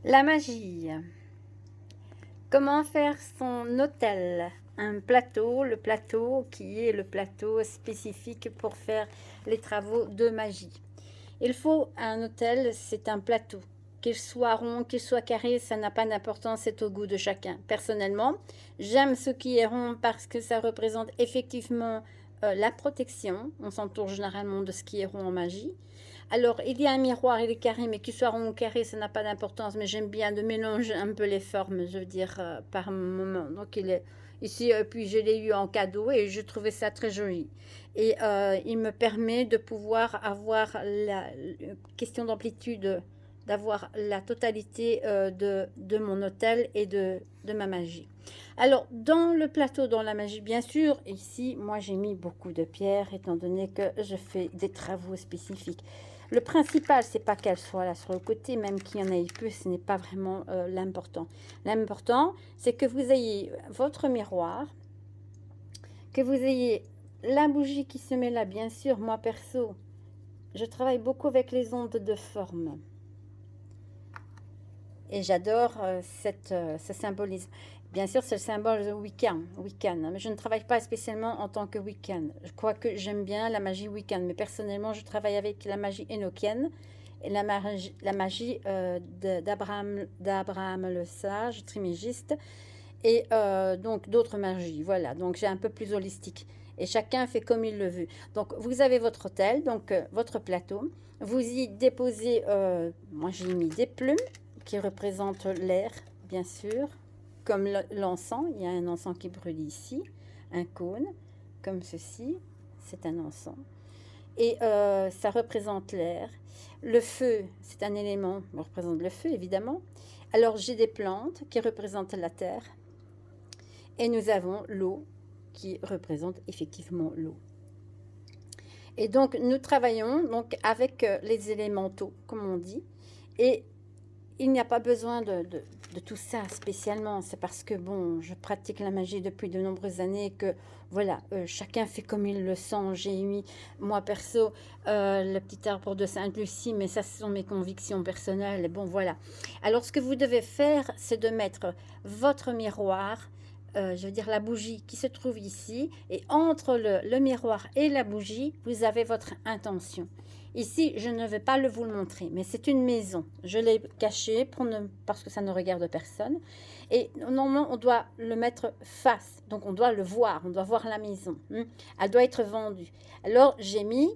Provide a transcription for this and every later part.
La magie. Comment faire son hôtel? Un plateau, le plateau qui est le plateau spécifique pour faire les travaux de magie. Il faut un hôtel, c'est un plateau. Qu'il soit rond, qu'il soit carré, ça n'a pas d'importance, c'est au goût de chacun. Personnellement, j'aime ce qui est rond parce que ça représente effectivement la protection. On s'entoure généralement de ce qui est rond en magie. Alors, il y a un miroir, il est carré, mais qu'il soit rond ou carré, ça n'a pas d'importance. Mais j'aime bien de mélanger un peu les formes, je veux dire, par moment. Donc, il est ici, puis je l'ai eu en cadeau et je trouvais ça très joli. Et il me permet de pouvoir avoir la question d'amplitude, d'avoir la totalité de mon hôtel et de ma magie. Alors, dans le plateau, dans la magie, bien sûr, ici, moi, j'ai mis beaucoup de pierres, étant donné que je fais des travaux spécifiques. Le principal, c'est pas qu'elle soit là sur le côté, même qu'il y en ait peu, ce n'est pas vraiment l'important. L'important, c'est que vous ayez votre miroir, que vous ayez la bougie qui se met là, bien sûr. Moi, perso, je travaille beaucoup avec les ondes de forme. Et j'adore ce symbolisme. Bien sûr, c'est le symbole de Wiccan, mais je ne travaille pas spécialement en tant que Wiccan. Quoique j'aime bien la magie Wiccan, mais personnellement, je travaille avec la magie énochienne et la magie d'Abraham le Sage, trimégiste, et donc d'autres magies. Voilà, donc j'ai un peu plus holistique. Et chacun fait comme il le veut. Donc vous avez votre hôtel, donc votre plateau. Vous y déposez, moi j'ai mis des plumes qui représentent l'air, bien sûr, comme l'encens. Il y a un encens qui brûle ici, un cône, comme ceci, c'est un encens. Et ça représente l'air. Le feu, c'est un élément, on représente le feu, évidemment. Alors j'ai des plantes qui représentent la terre. Et nous avons l'eau qui représente effectivement l'eau. Et donc nous travaillons donc avec les élémentaux, comme on dit, et il n'y a pas besoin de tout ça spécialement. C'est parce que bon, je pratique la magie depuis de nombreuses années que voilà, chacun fait comme il le sent. J'ai mis moi perso le petit arbre de Sainte-Lucie, mais ça ce sont mes convictions personnelles. Et bon voilà. Alors ce que vous devez faire, c'est de mettre votre miroir, je veux dire la bougie qui se trouve ici, et entre le miroir et la bougie, vous avez votre intention. Ici, je ne vais pas vous le montrer, mais c'est une maison. Je l'ai cachée parce que ça ne regarde personne. Et normalement, on doit le mettre face. Donc, on doit le voir. On doit voir la maison. Elle doit être vendue. Alors, j'ai mis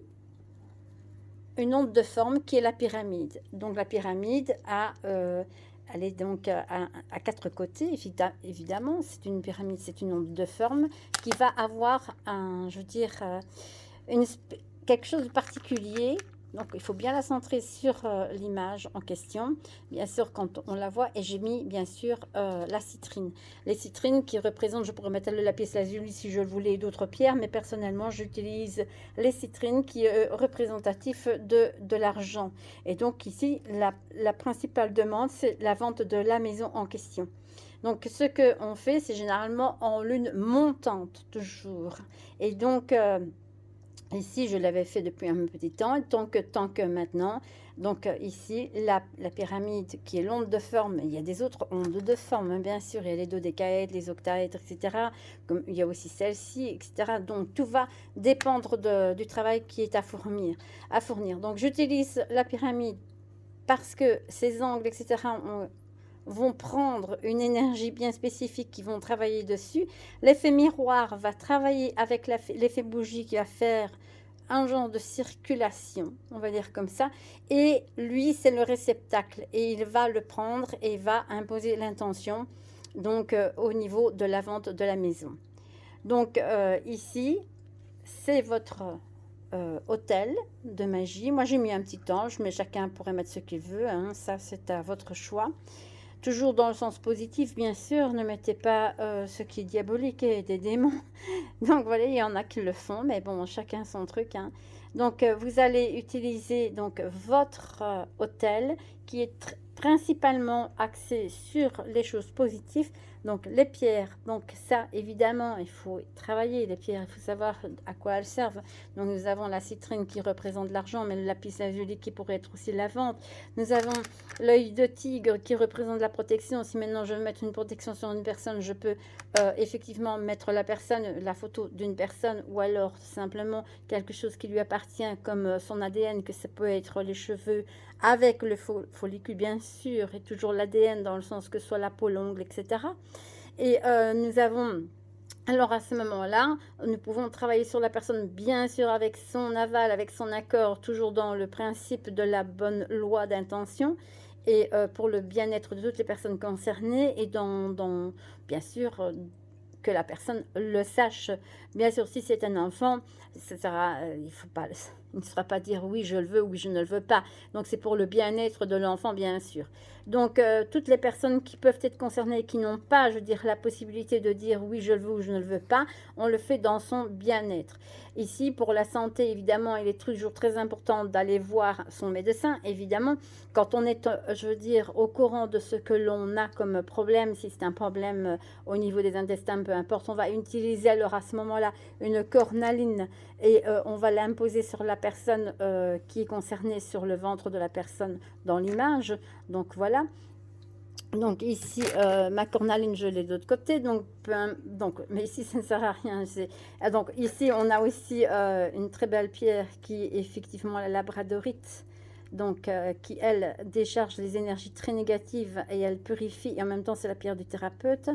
une onde de forme qui est la pyramide. Donc, la pyramide elle est donc à quatre côtés, évidemment. C'est une pyramide, c'est une onde de forme qui va avoir je veux dire, quelque chose de particulier. Donc, il faut bien la centrer sur l'image en question, bien sûr, quand on la voit. Et j'ai mis, bien sûr, la citrine. Les citrines qui représentent, je pourrais mettre le lapis lazuli si je le voulais, et d'autres pierres, mais personnellement, j'utilise les citrines qui est représentatif de l'argent. Et donc, ici, la principale demande, c'est la vente de la maison en question. Donc, ce qu'on fait, c'est généralement en lune montante, toujours. Et donc, ici, je l'avais fait depuis un petit temps, tant que maintenant. Donc ici, la pyramide qui est l'onde de forme, il y a des autres ondes de forme, hein, bien sûr, il y a les dodécaèdres, les octaèdres, etc. Comme il y a aussi celle-ci, etc. Donc tout va dépendre du travail qui est à fournir. Donc j'utilise la pyramide parce que ces angles, etc., vont prendre une énergie bien spécifique qui vont travailler dessus. L'effet miroir va travailler avec l'effet bougie qui va faire un genre de circulation, on va dire comme ça, et lui c'est le réceptacle et il va le prendre et va imposer l'intention donc au niveau de la vente de la maison. Donc ici c'est votre hôtel de magie. Moi j'ai mis un petit ange, mais chacun pourrait mettre ce qu'il veut, hein. Ça c'est à votre choix. Toujours dans le sens positif, bien sûr, ne mettez pas ce qui est diabolique et des démons. Donc voilà, il y en a qui le font, mais bon, chacun son truc, hein. Donc vous allez utiliser donc votre hôtel qui est principalement axé sur les choses positives. Donc les pierres, donc ça évidemment il faut travailler les pierres, il faut savoir à quoi elles servent. Donc nous avons la citrine qui représente l'argent, mais le lapis lazuli qui pourrait être aussi la vente. Nous avons l'œil de tigre qui représente la protection. Si maintenant je veux mettre une protection sur une personne, je peux effectivement mettre la photo d'une personne, ou alors simplement quelque chose qui lui appartient comme son ADN, que ça peut être les cheveux avec le follicule bien sûr, et toujours l'ADN dans le sens que ce soit la peau, l'ongle, etc. Et nous avons... Alors à ce moment-là, nous pouvons travailler sur la personne, bien sûr, avec son aval, avec son accord, toujours dans le principe de la bonne loi d'intention, et pour le bien-être de toutes les personnes concernées, et bien sûr, que la personne le sache. Bien sûr, si c'est un enfant, il ne sera pas dire oui, je le veux, oui, je ne le veux pas. Donc, c'est pour le bien-être de l'enfant, bien sûr. Donc, toutes les personnes qui peuvent être concernées, qui n'ont pas, je veux dire, la possibilité de dire oui, je le veux ou je ne le veux pas, on le fait dans son bien-être. Ici, pour la santé, évidemment, il est toujours très important d'aller voir son médecin, évidemment. Quand on est, je veux dire, au courant de ce que l'on a comme problème, si c'est un problème au niveau des intestins, peu importe, on va utiliser alors à ce moment-là une cornaline et on va l'imposer sur la personne qui est concernée, sur le ventre de la personne dans l'image. Donc voilà. Donc ici, ma cornaline, je l'ai de l'autre côté, mais ici, ça ne sert à rien. Donc ici, on a aussi une très belle pierre qui est effectivement la labradorite, donc qui, elle, décharge les énergies très négatives et elle purifie, et en même temps, c'est la pierre du thérapeute,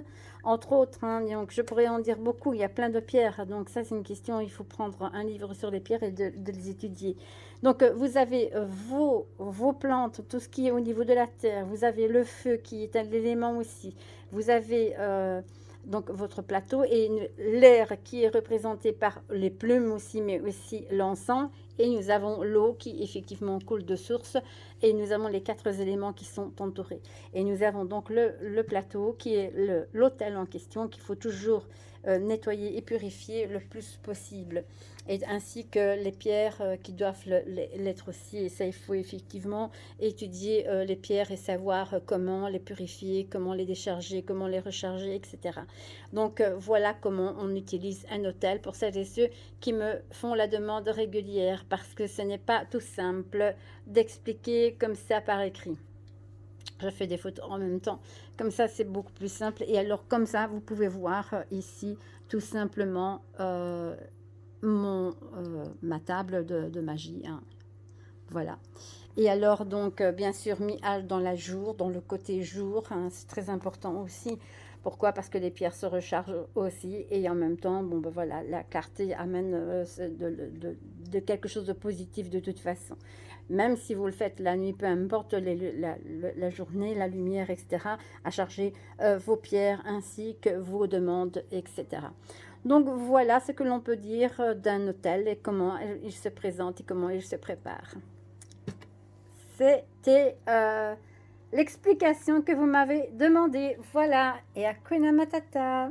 entre autres. Hein, donc je pourrais en dire beaucoup, il y a plein de pierres, donc ça, c'est une question, il faut prendre un livre sur les pierres et de les étudier. Donc, vous avez vos plantes, tout ce qui est au niveau de la terre. Vous avez le feu qui est un élément aussi. Vous avez donc votre plateau et l'air qui est représenté par les plumes aussi, mais aussi l'encens. Et nous avons l'eau qui effectivement coule de source. Et nous avons les 4 éléments qui sont entourés. Et nous avons donc le plateau qui est l'autel en question qu'il faut toujours nettoyer et purifier le plus possible. Et ainsi que les pierres qui doivent l'être aussi. Et ça, il faut effectivement étudier les pierres et savoir comment les purifier, comment les décharger, comment les recharger, etc. Donc, voilà comment on utilise un autel pour celles et ceux qui me font la demande régulière, parce que ce n'est pas tout simple d'expliquer comme ça par écrit. Je fais des photos en même temps. Comme ça, c'est beaucoup plus simple. Et alors, comme ça, vous pouvez voir ici, tout simplement, ma table de magie. Hein. Voilà. Et alors, donc, bien sûr, mis dans dans le côté jour. Hein, c'est très important aussi. Pourquoi? Parce que les pierres se rechargent aussi. Et en même temps, bon, ben voilà, la clarté amène de quelque chose de positif de toute façon. Même si vous le faites la nuit, peu importe la journée, la lumière, etc., à charger vos pierres ainsi que vos demandes, etc. Donc voilà ce que l'on peut dire d'un hôtel et comment il se présente et comment il se prépare. C'était l'explication que vous m'avez demandé. Voilà, et Hakuna Matata.